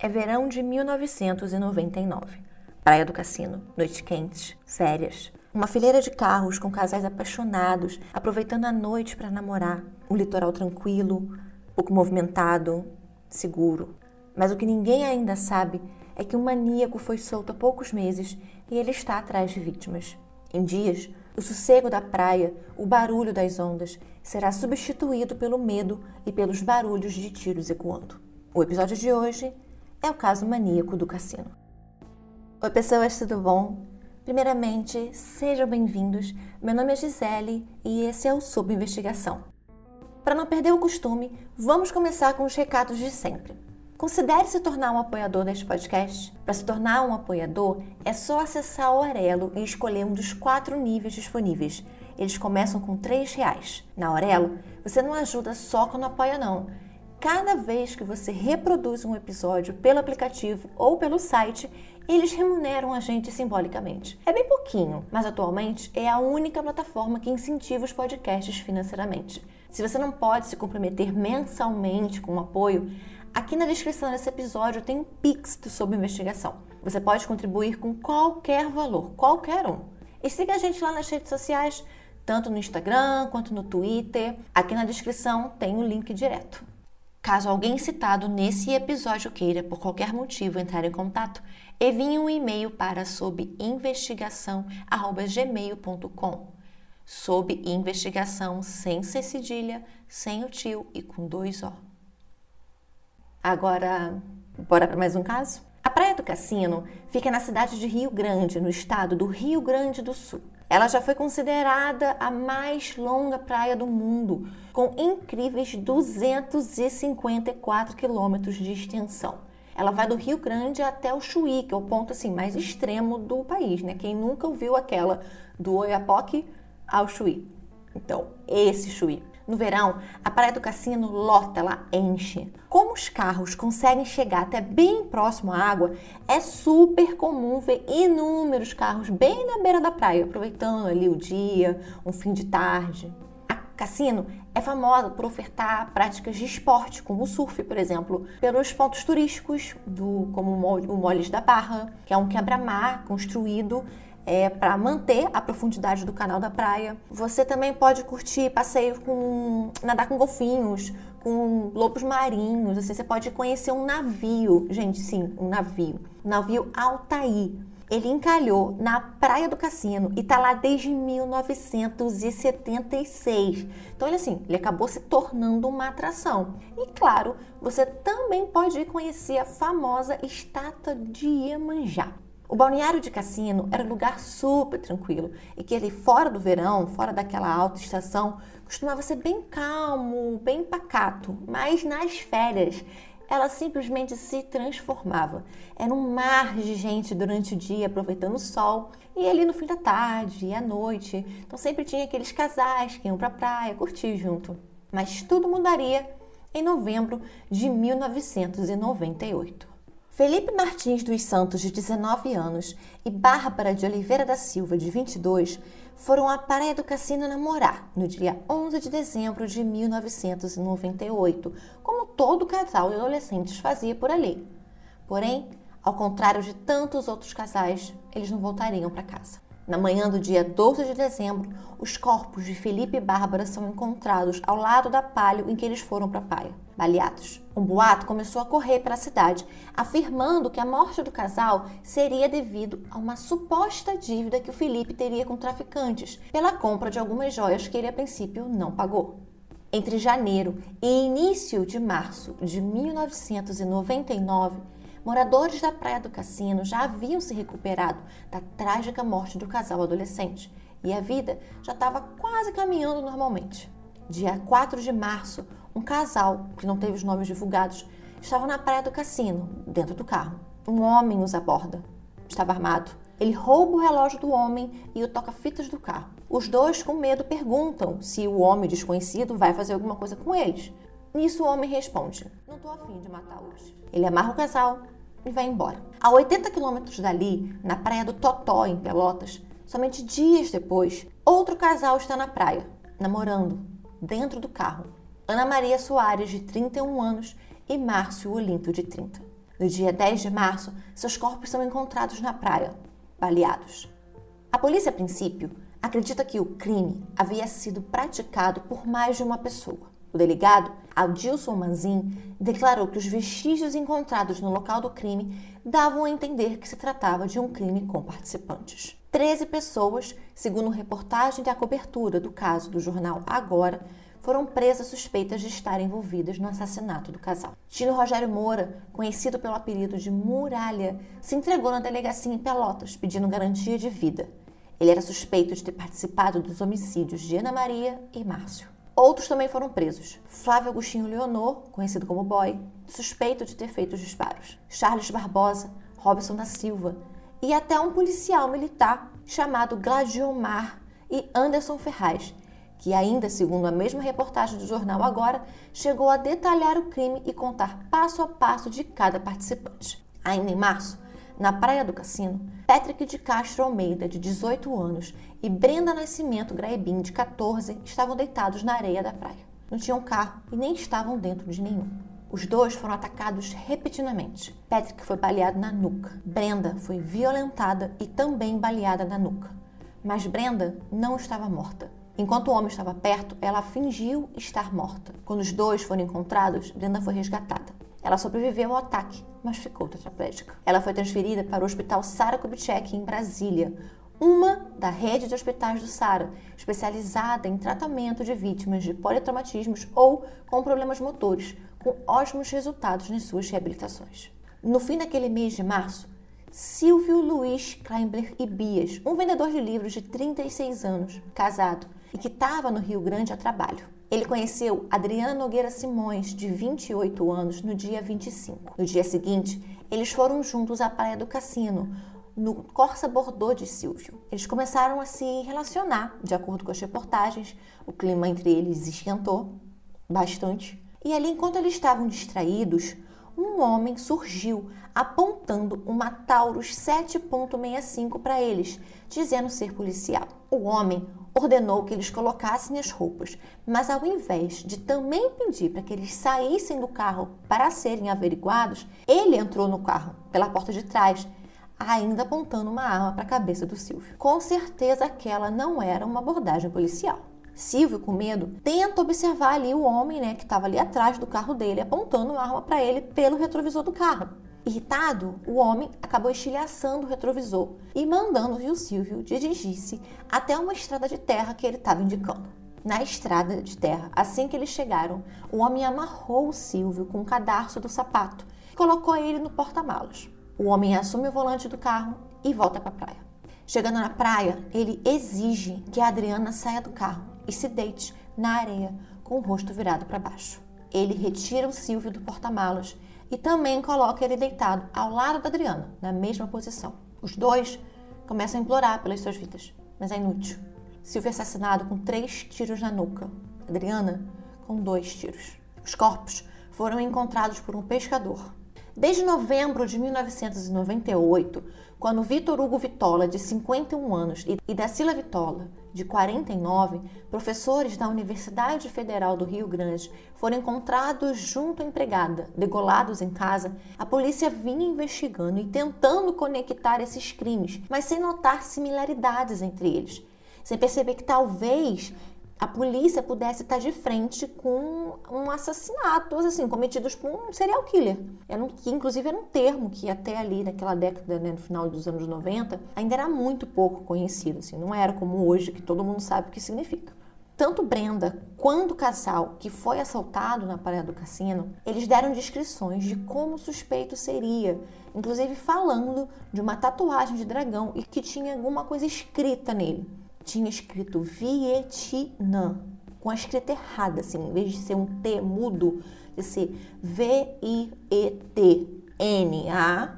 É verão de 1999. Praia do Cassino, noites quentes, férias. Uma fileira de carros com casais apaixonados, aproveitando a noite para namorar. Um litoral tranquilo, pouco movimentado, seguro. Mas o que ninguém ainda sabe é que um maníaco foi solto há poucos meses e ele está atrás de vítimas. Em dias, o sossego da praia, o barulho das ondas, será substituído pelo medo e pelos barulhos de tiros ecoando. O episódio de hoje é o caso maníaco do cassino. Oi pessoas, tudo bom? Primeiramente, sejam bem-vindos. Meu nome é Gisele e esse é o Sob Investigação. Para não perder o costume, vamos começar com os recados de sempre. Considere se tornar um apoiador deste podcast. Para se tornar um apoiador, é só acessar o Aurelo e escolher um dos 4 níveis disponíveis. Eles começam com R$3. Na Aurelo, você não ajuda só quando apoia não. Cada vez que você reproduz um episódio pelo aplicativo ou pelo site, eles remuneram a gente simbolicamente. É bem pouquinho, mas atualmente é a única plataforma que incentiva os podcasts financeiramente. Se você não pode se comprometer mensalmente com o apoio, aqui na descrição desse episódio tem um Pix do Sob Investigação. Você pode contribuir com qualquer valor, qualquer um. E siga a gente lá nas redes sociais, tanto no Instagram quanto no Twitter. Aqui na descrição tem o link direto. Caso alguém citado nesse episódio queira, por qualquer motivo, entrar em contato, envie um e-mail para sobinvestigação@gmail.com. Sob investigação, sem C cedilha, sem o tio e com 2 O. Agora, bora para mais um caso? A Praia do Cassino fica na cidade de Rio Grande, no estado do Rio Grande do Sul. Ela já foi considerada a mais longa praia do mundo, com incríveis 254 quilômetros de extensão. Ela vai do Rio Grande até o Chuí, que é o ponto mais extremo do país, né? Quem nunca ouviu aquela do Oiapoque ao Chuí? Então, esse Chuí. No verão, a Praia do Cassino lota, ela enche. Como os carros conseguem chegar até bem próximo à água, é super comum ver inúmeros carros bem na beira da praia, aproveitando ali o dia, um fim de tarde. A Cassino é famosa por ofertar práticas de esporte, como o surf, por exemplo, pelos pontos turísticos, como o Moles da Barra, que é um quebra-mar construído para manter a profundidade do canal da praia. Você também pode curtir passeio nadar com golfinhos, com lobos marinhos, assim, você pode conhecer um navio, gente, sim, um navio. O navio Altair. Ele encalhou na Praia do Cassino e tá lá desde 1976. Então, ele acabou se tornando uma atração. E, claro, você também pode ir conhecer a famosa Estátua de Iemanjá. O balneário de Cassino era um lugar super tranquilo e que ali fora do verão, fora daquela alta estação, costumava ser bem calmo, bem pacato, mas nas férias ela simplesmente se transformava. Era um mar de gente durante o dia aproveitando o sol e ali no fim da tarde e à noite. Então sempre tinha aqueles casais que iam pra praia curtir junto. Mas tudo mudaria em novembro de 1998. Felipe Martins dos Santos, de 19 anos, e Bárbara de Oliveira da Silva, de 22, foram à Praia do Cassino namorar no dia 11 de dezembro de 1998, como todo casal de adolescentes fazia por ali. Porém, ao contrário de tantos outros casais, eles não voltariam para casa. Na manhã do dia 12 de dezembro, os corpos de Felipe e Bárbara são encontrados ao lado da palha em que eles foram para a praia, baleados. Um boato começou a correr pela cidade, afirmando que a morte do casal seria devido a uma suposta dívida que o Felipe teria com traficantes, pela compra de algumas joias que ele a princípio não pagou. Entre janeiro e início de março de 1999, moradores da Praia do Cassino já haviam se recuperado da trágica morte do casal adolescente e a vida já estava quase caminhando normalmente. Dia 4 de março, um casal, que não teve os nomes divulgados, estava na Praia do Cassino, dentro do carro. Um homem os aborda. Estava armado. Ele rouba o relógio do homem e o toca-fitas do carro. Os dois, com medo, perguntam se o homem desconhecido vai fazer alguma coisa com eles. Nisso o homem responde: "Não estou afim de matar hoje." Ele amarra o casal e vai embora. A 80 quilômetros dali, na Praia do Totó, em Pelotas, somente dias depois, outro casal está na praia, namorando, dentro do carro. Ana Maria Soares, de 31 anos, e Márcio Olímpio, de 30. No dia 10 de março, seus corpos são encontrados na praia, baleados. A polícia, a princípio, acredita que o crime havia sido praticado por mais de uma pessoa. O delegado, Adilson Manzin, declarou que os vestígios encontrados no local do crime davam a entender que se tratava de um crime com participantes. 13 pessoas, segundo reportagem da cobertura do caso do jornal Agora, foram presas suspeitas de estarem envolvidas no assassinato do casal. Tino Rogério Moura, conhecido pelo apelido de Muralha, se entregou na delegacia em Pelotas, pedindo garantia de vida. Ele era suspeito de ter participado dos homicídios de Ana Maria e Márcio. Outros também foram presos. Flávio Agostinho Leonor, conhecido como Boy, suspeito de ter feito os disparos. Charles Barbosa, Robson da Silva e até um policial militar chamado Gladiomar e Anderson Ferraz, que ainda, segundo a mesma reportagem do jornal Agora, chegou a detalhar o crime e contar passo a passo de cada participante. Ainda em março, na Praia do Cassino, Patrick de Castro Almeida, de 18 anos, e Brenda Nascimento Graebin, de 14, estavam deitados na areia da praia. Não tinham carro e nem estavam dentro de nenhum. Os dois foram atacados repetidamente. Patrick foi baleado na nuca. Brenda foi violentada e também baleada na nuca. Mas Brenda não estava morta. Enquanto o homem estava perto, ela fingiu estar morta. Quando os dois foram encontrados, Brenda foi resgatada. Ela sobreviveu ao ataque, mas ficou tetraplégica. Ela foi transferida para o Hospital Sara Kubitschek, em Brasília, uma da rede de hospitais do Sara, especializada em tratamento de vítimas de politraumatismos ou com problemas motores, com ótimos resultados nas suas reabilitações. No fim daquele mês de março, Silvio Luiz Kleinbler e Bias, um vendedor de livros de 36 anos, casado, e que estava no Rio Grande a trabalho. Ele conheceu Adriana Nogueira Simões, de 28 anos, no dia 25. No dia seguinte, eles foram juntos à Praia do Cassino, no Corsa Bordeaux de Silvio. Eles começaram a se relacionar, de acordo com as reportagens. O clima entre eles esquentou bastante. E ali, enquanto eles estavam distraídos, um homem surgiu apontando uma Taurus 7.65 para eles, dizendo ser policial. O homem ordenou que eles colocassem as roupas, mas ao invés de também pedir para que eles saíssem do carro para serem averiguados, ele entrou no carro pela porta de trás, ainda apontando uma arma para a cabeça do Silvio. Com certeza aquela não era uma abordagem policial. Silvio, com medo, tenta observar ali o homem, que estava ali atrás do carro dele, apontando uma arma para ele pelo retrovisor do carro. Irritado, o homem acabou estilhaçando o retrovisor e mandando que o Silvio dirigisse até uma estrada de terra que ele estava indicando. Na estrada de terra, assim que eles chegaram, o homem amarrou o Silvio com o cadarço do sapato e colocou ele no porta-malas. O homem assume o volante do carro e volta para a praia. Chegando na praia, ele exige que a Adriana saia do carro e se deite na areia com o rosto virado para baixo. Ele retira o Silvio do porta-malas e também coloca ele deitado ao lado da Adriana, na mesma posição. Os dois começam a implorar pelas suas vidas, mas é inútil. Silvio é assassinado com 3 tiros na nuca, Adriana com 2 tiros. Os corpos foram encontrados por um pescador. Desde novembro de 1998, quando Vitor Hugo Vitola, de 51 anos, e Dacila Vitola, de 49, professores da Universidade Federal do Rio Grande, foram encontrados junto à empregada, degolados em casa, a polícia vinha investigando e tentando conectar esses crimes, mas sem notar similaridades entre eles, sem perceber que talvez a polícia pudesse estar de frente com um assassinato, assim, cometidos por um serial killer. Que inclusive era um termo que até ali naquela década, no final dos anos 90, ainda era muito pouco conhecido, assim, não era como hoje, que todo mundo sabe o que significa. Tanto Brenda quanto o casal que foi assaltado na Praia do Cassino, eles deram descrições de como o suspeito seria, inclusive falando de uma tatuagem de dragão e que tinha alguma coisa escrita nele. Tinha escrito Vietnã, com a escrita errada, assim, em vez de ser um T mudo, de ser V-I-E-T-N-A,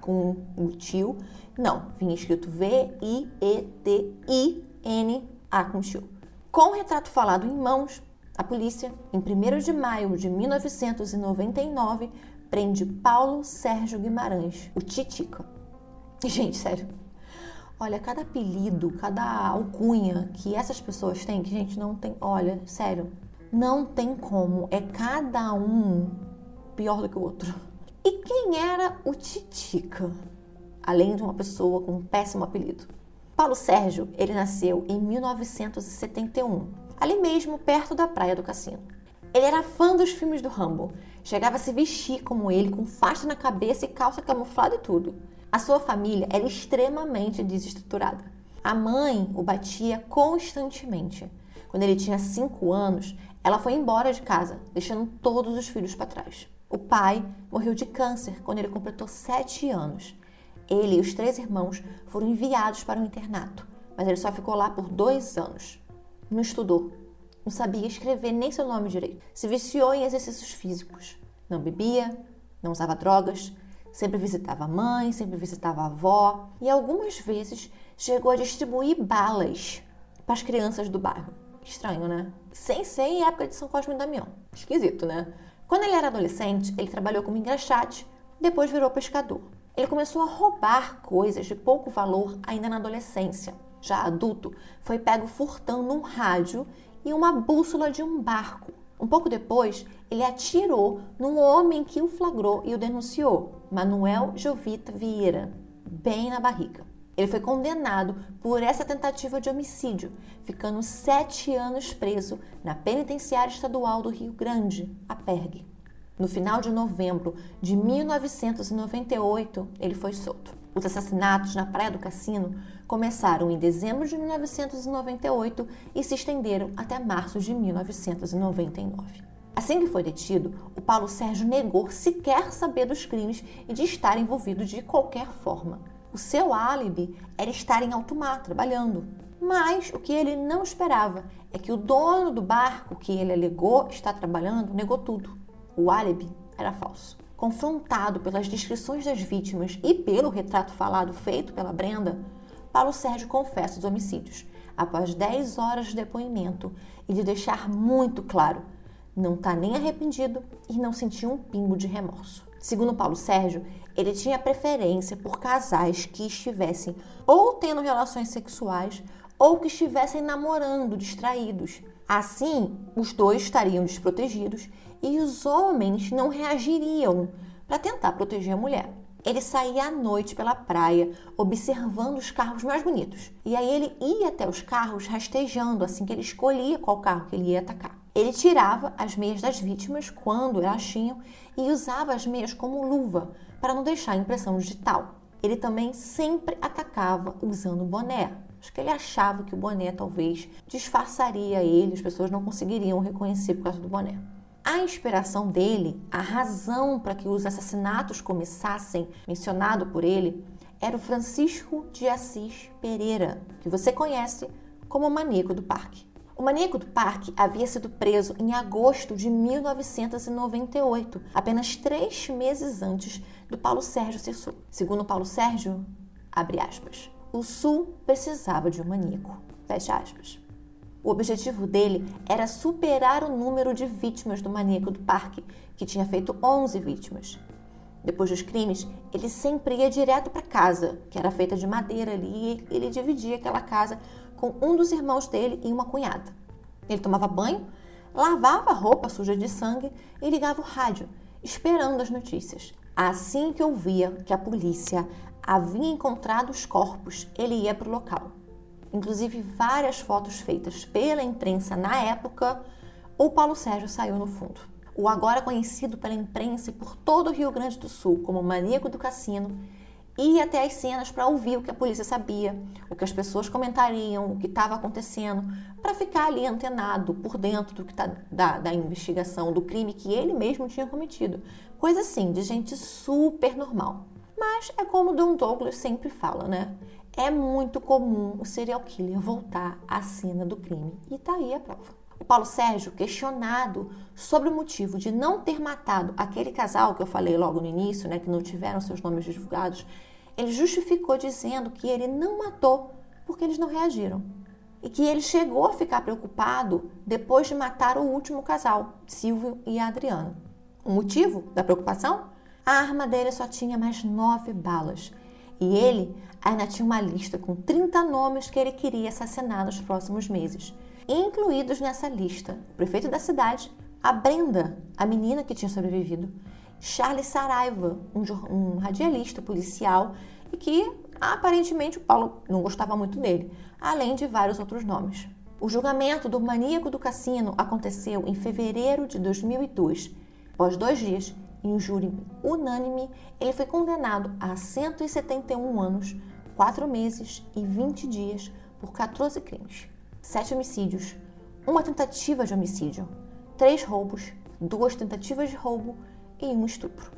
com o tio. Não, vinha escrito V-I-E-T-I-N-A, com o tio. Com o retrato falado em mãos, a polícia, em 1º de maio de 1999, prende Paulo Sérgio Guimarães, o Titica. Gente, sério. Olha, cada apelido, cada alcunha que essas pessoas têm, que gente não tem, olha, sério, não tem como, é cada um pior do que o outro. E quem era o Titica? Além de uma pessoa com um péssimo apelido. Paulo Sérgio, ele nasceu em 1971, ali mesmo perto da praia do Cassino. Ele era fã dos filmes do Rambo, chegava a se vestir como ele, com faixa na cabeça e calça camuflada e tudo. A sua família era extremamente desestruturada. A mãe o batia constantemente. Quando ele tinha 5 anos, ela foi embora de casa, deixando todos os filhos para trás. O pai morreu de câncer quando ele completou 7 anos. Ele e os 3 irmãos foram enviados para um internato, mas ele só ficou lá por 2 anos. Não estudou, não sabia escrever nem seu nome direito. Se viciou em exercícios físicos. Não bebia, não usava drogas, sempre visitava a mãe, sempre visitava a avó e algumas vezes chegou a distribuir balas para as crianças do bairro. Estranho, né? Sem ser em época de São Cosme e Damião. Esquisito, né? Quando ele era adolescente, ele trabalhou como engraxate, depois virou pescador. Ele começou a roubar coisas de pouco valor ainda na adolescência. Já adulto, foi pego furtando um rádio e uma bússola de um barco. Um pouco depois, ele atirou num homem que o flagrou e o denunciou, Manuel Jovita Vieira, bem na barriga. Ele foi condenado por essa tentativa de homicídio, ficando 7 anos preso na Penitenciária Estadual do Rio Grande, a PERG. No final de novembro de 1998, ele foi solto. Os assassinatos na Praia do Cassino começaram em dezembro de 1998 e se estenderam até março de 1999. Assim que foi detido, o Paulo Sérgio negou sequer saber dos crimes e de estar envolvido de qualquer forma. O seu álibi era estar em alto mar, trabalhando. Mas o que ele não esperava é que o dono do barco que ele alegou estar trabalhando negou tudo. O álibi era falso. Confrontado pelas descrições das vítimas e pelo retrato falado feito pela Brenda, Paulo Sérgio confessa os homicídios, após 10 horas de depoimento e de deixar muito claro, não está nem arrependido e não sentiu um pingo de remorso. Segundo Paulo Sérgio, ele tinha preferência por casais que estivessem ou tendo relações sexuais ou que estivessem namorando, distraídos. Assim, os dois estariam desprotegidos e os homens não reagiriam para tentar proteger a mulher. Ele saía à noite pela praia, observando os carros mais bonitos. E aí ele ia até os carros rastejando, assim que ele escolhia qual carro que ele ia atacar. Ele tirava as meias das vítimas quando elas tinham e usava as meias como luva para não deixar impressão digital. Ele também sempre atacava usando boné. Acho que ele achava que o boné talvez disfarçaria ele, as pessoas não conseguiriam reconhecer por causa do boné. A inspiração dele, a razão para que os assassinatos começassem, mencionado por ele, era o Francisco de Assis Pereira, que você conhece como o Maníaco do Parque. O Maníaco do Parque havia sido preso em agosto de 1998, apenas 3 meses antes do Paulo Sérgio ser solto. Segundo Paulo Sérgio, abre aspas, o Sul precisava de um maníaco, fecha aspas. O objetivo dele era superar o número de vítimas do Maníaco do Parque, que tinha feito 11 vítimas. Depois dos crimes, ele sempre ia direto para casa, que era feita de madeira ali, e ele dividia aquela casa com um dos irmãos dele e uma cunhada. Ele tomava banho, lavava a roupa suja de sangue e ligava o rádio, esperando as notícias. Assim que ouvia que a polícia havia encontrado os corpos, ele ia para o local. Inclusive, várias fotos feitas pela imprensa na época, o Paulo Sérgio saiu no fundo. O agora conhecido pela imprensa e por todo o Rio Grande do Sul como Maníaco do Cassino, ia até as cenas para ouvir o que a polícia sabia, o que as pessoas comentariam, o que estava acontecendo, para ficar ali antenado por dentro do que da investigação, do crime que ele mesmo tinha cometido. Coisa assim, de gente super normal. Mas é como o Don Douglas sempre fala, né? É muito comum o serial killer voltar à cena do crime. E tá aí a prova. O Paulo Sérgio, questionado sobre o motivo de não ter matado aquele casal que eu falei logo no início, né, que não tiveram seus nomes divulgados, ele justificou dizendo que ele não matou porque eles não reagiram. E que ele chegou a ficar preocupado depois de matar o último casal, Silvio e Adriano. O motivo da preocupação? A arma dele só tinha mais 9 balas. E ele ainda tinha uma lista com 30 nomes que ele queria assassinar nos próximos meses. Incluídos nessa lista, o prefeito da cidade, a Brenda, a menina que tinha sobrevivido, Charles Saraiva, um radialista policial, e que aparentemente o Paulo não gostava muito dele, além de vários outros nomes. O julgamento do maníaco do cassino aconteceu em fevereiro de 2002. Após 2 dias, em um júri unânime, ele foi condenado a 171 anos, 4 meses e 20 dias por 14 crimes. 7 homicídios, 1 tentativa de homicídio, 3 roubos, 2 tentativas de roubo e 1 estupro.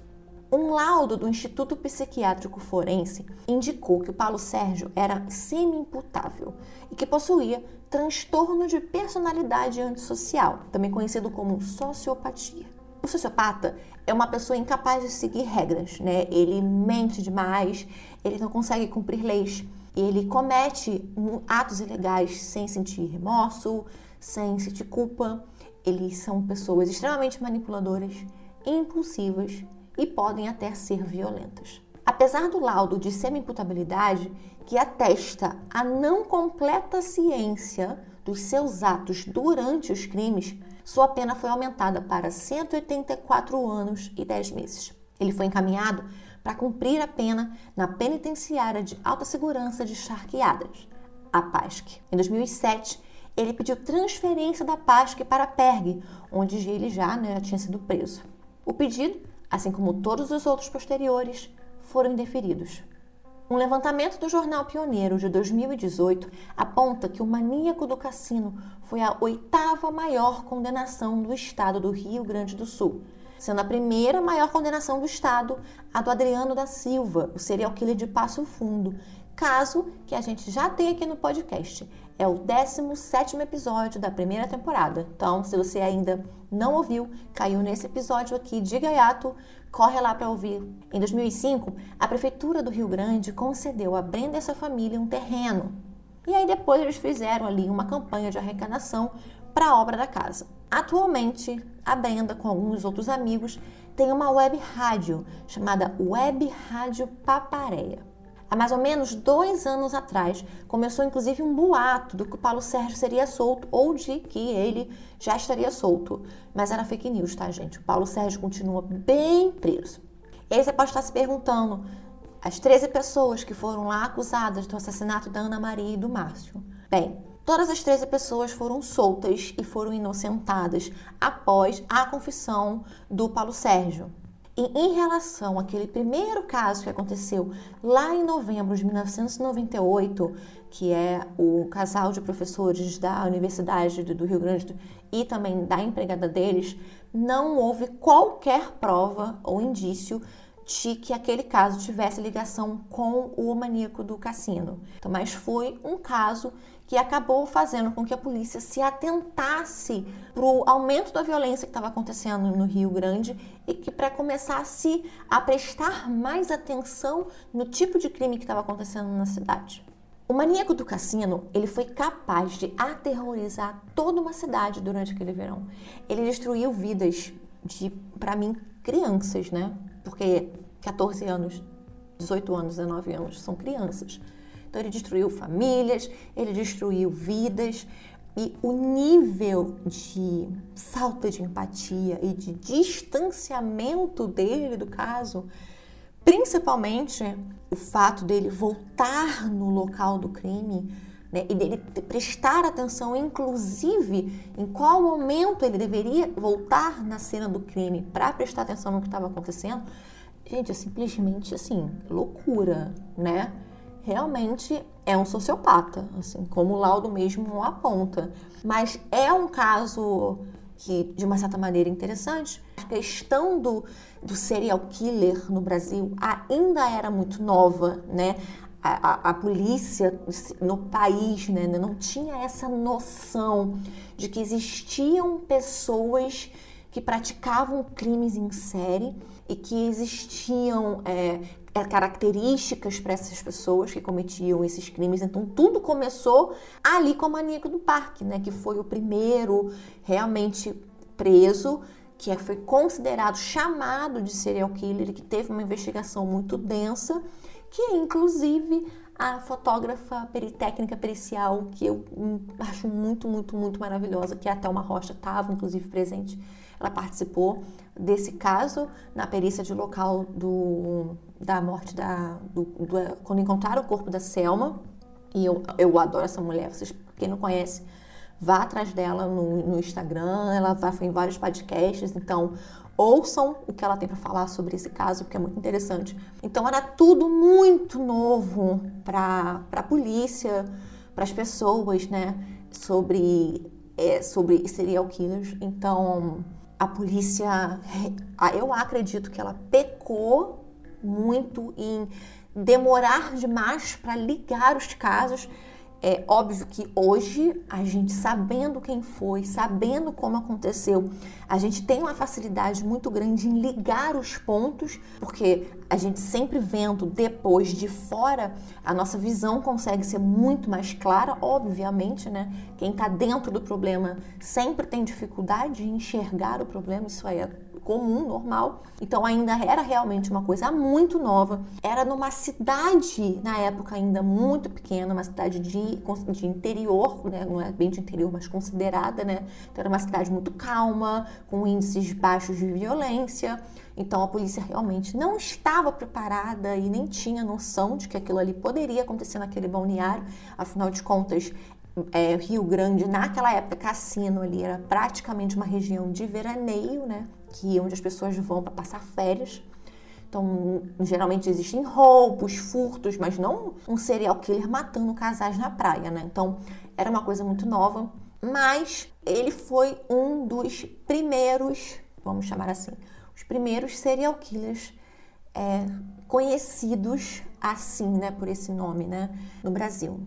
Um laudo do Instituto Psiquiátrico Forense indicou que o Paulo Sérgio era semi-imputável e que possuía transtorno de personalidade antissocial, também conhecido como sociopatia. O sociopata é uma pessoa incapaz de seguir regras, né? Ele mente demais, ele não consegue cumprir leis, ele comete atos ilegais sem sentir remorso, sem sentir culpa. Eles são pessoas extremamente manipuladoras, impulsivas e podem até ser violentas. Apesar do laudo de semi-imputabilidade, que atesta a não completa ciência dos seus atos durante os crimes, sua pena foi aumentada para 184 anos e 10 meses. Ele foi encaminhado para cumprir a pena na penitenciária de alta segurança de Charqueadas, a PASC. Em 2007, ele pediu transferência da PASC para a PERG, onde ele já tinha sido preso. O pedido, assim como todos os outros posteriores, foram indeferidos. Um levantamento do jornal Pioneiro de 2018 aponta que o maníaco do cassino foi a 8ª maior condenação do estado do Rio Grande do Sul, sendo a primeira maior condenação do estado a do Adriano da Silva, o serial killer de Passo Fundo, caso que a gente já tem aqui no podcast. É o 17º episódio da primeira temporada. Então, se você ainda não ouviu, caiu nesse episódio aqui de gaiato, corre lá para ouvir. Em 2005, a Prefeitura do Rio Grande concedeu a Brenda e sua família um terreno. E aí depois eles fizeram ali uma campanha de arrecadação para a obra da casa. Atualmente, a Brenda, com alguns outros amigos, tem uma web rádio chamada Web Rádio Paparéia. Há mais ou menos 2 anos atrás, começou inclusive um boato do que o Paulo Sérgio seria solto ou de que ele já estaria solto. Mas era fake news, tá, gente? O Paulo Sérgio continua bem preso. E aí você pode estar se perguntando, as 13 pessoas que foram lá acusadas do assassinato da Ana Maria e do Márcio. Bem, todas as 13 pessoas foram soltas e foram inocentadas após a confissão do Paulo Sérgio. E em relação àquele primeiro caso que aconteceu lá em novembro de 1998, que é o casal de professores da Universidade do Rio Grande e também da empregada deles, não houve qualquer prova ou indício de que aquele caso tivesse ligação com o maníaco do cassino. Então, mas foi um caso que acabou fazendo com que a polícia se atentasse para o aumento da violência que estava acontecendo no Rio Grande e que para começasse a prestar mais atenção no tipo de crime que estava acontecendo na cidade. O maníaco do cassino, ele foi capaz de aterrorizar toda uma cidade durante aquele verão. Ele destruiu vidas de, para mim, crianças, né? Porque 14 anos, 18 anos, 19 anos são crianças. Então ele destruiu famílias, ele destruiu vidas e o nível de falta de empatia e de distanciamento dele do caso, principalmente o fato dele voltar no local do crime, né, e dele prestar atenção, inclusive, em qual momento ele deveria voltar na cena do crime para prestar atenção no que estava acontecendo. Gente, é simplesmente, assim, loucura, né? Realmente é um sociopata, assim, como o laudo mesmo aponta. Mas é um caso que, de uma certa maneira, é interessante. A questão do serial killer no Brasil ainda era muito nova, né? A polícia no país, né, não tinha essa noção de que existiam pessoas que praticavam crimes em série e que existiam características para essas pessoas que cometiam esses crimes. Então, tudo começou ali com o maníaco do parque, né, que foi o primeiro realmente preso, que foi considerado, chamado de serial killer, que teve uma investigação muito densa, que é, inclusive, a fotógrafa técnica pericial, que eu acho muito, muito, muito maravilhosa, que a Thelma Rocha estava, inclusive, presente. ela participou desse caso na perícia de local da morte quando encontraram o corpo da Selma. E eu adoro essa mulher. Vocês, quem não conhece, vá atrás dela no Instagram. Ela foi em vários podcasts, então ouçam o que ela tem para falar sobre esse caso, porque é muito interessante. Então era tudo muito novo para a polícia, para as pessoas, né, sobre serial killers. Então a polícia, eu acredito que ela pecou muito em demorar demais para ligar os casos. É óbvio que hoje, a gente sabendo quem foi, sabendo como aconteceu, a gente tem uma facilidade muito grande em ligar os pontos, porque a gente sempre vendo depois de fora, a nossa visão consegue ser muito mais clara, obviamente, né? Quem está dentro do problema sempre tem dificuldade em enxergar o problema, isso aí é comum, normal. Então ainda era realmente uma coisa muito nova. Era numa cidade, na época ainda muito pequena, uma cidade de interior, né? Não é bem de interior, mas considerada, né? Então era uma cidade muito calma, com índices baixos de violência. Então a polícia realmente não estava preparada e nem tinha noção de que aquilo ali poderia acontecer naquele balneário. Afinal de contas, Rio Grande, naquela época, Cassino ali era praticamente uma região de veraneio, né? Onde as pessoas vão para passar férias. Então, geralmente existem roubos, furtos, mas não um serial killer matando casais na praia, né? Então, era uma coisa muito nova, mas ele foi um dos primeiros, vamos chamar assim, os primeiros serial killers conhecidos assim, né? Por esse nome, né? No Brasil.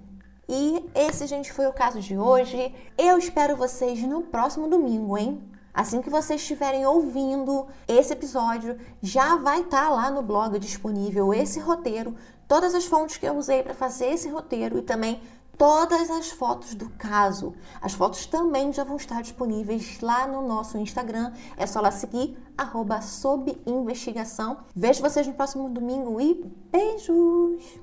E esse, gente, foi o caso de hoje. Eu espero vocês no próximo domingo, hein? Assim que vocês estiverem ouvindo esse episódio, já vai estar lá no blog disponível esse roteiro, todas as fontes que eu usei para fazer esse roteiro e também todas as fotos do caso. As fotos também já vão estar disponíveis lá no nosso Instagram. É só lá seguir, @sobinvestigação. Vejo vocês no próximo domingo e beijos!